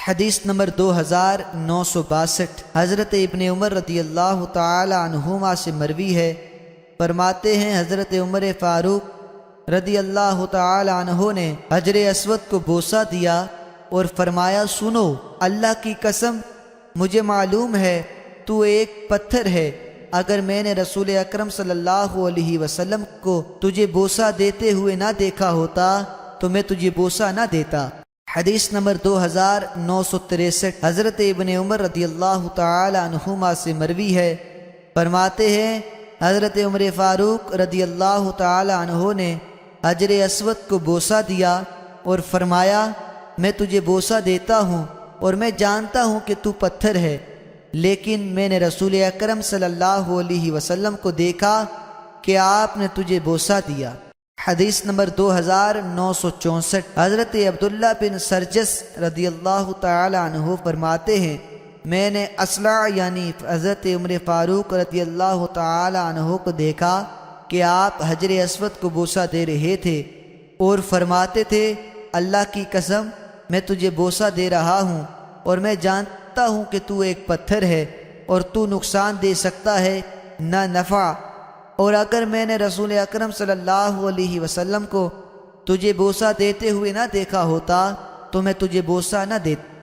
حدیث نمبر 2962 حضرت ابن عمر رضی اللہ تعالی عنہما سے مروی ہے، فرماتے ہیں حضرت عمر فاروق رضی اللہ تعالی عنہ نے حجر اسود کو بوسہ دیا اور فرمایا، سنو، اللہ کی قسم مجھے معلوم ہے تو ایک پتھر ہے، اگر میں نے رسول اکرم صلی اللہ علیہ وسلم کو تجھے بوسہ دیتے ہوئے نہ دیکھا ہوتا تو میں تجھے بوسہ نہ دیتا۔ حدیث نمبر 2963 حضرت ابن عمر رضی اللہ تعالی عنہما سے مروی ہے، فرماتے ہیں حضرت عمر فاروق رضی اللہ تعالی عنہ نے حجر اسود کو بوسہ دیا اور فرمایا، میں تجھے بوسہ دیتا ہوں اور میں جانتا ہوں کہ تو پتھر ہے، لیکن میں نے رسول اکرم صلی اللہ علیہ وسلم کو دیکھا کہ آپ نے تجھے بوسہ دیا۔ حدیث نمبر 2964 حضرت عبداللہ بن سرجس رضی اللہ تعالی عنہ فرماتے ہیں، میں نے اصلع یعنی حضرت عمر فاروق رضی اللہ تعالی عنہ کو دیکھا کہ آپ حجر اسود کو بوسہ دے رہے تھے اور فرماتے تھے، اللہ کی قسم میں تجھے بوسہ دے رہا ہوں اور میں جانتا ہوں کہ تو ایک پتھر ہے اور تو نقصان دے سکتا ہے نہ نفع، اور اگر میں نے رسول اکرم صلی اللہ علیہ وسلم کو تجھے بوسہ دیتے ہوئے نہ دیکھا ہوتا تو میں تجھے بوسہ نہ دیتا۔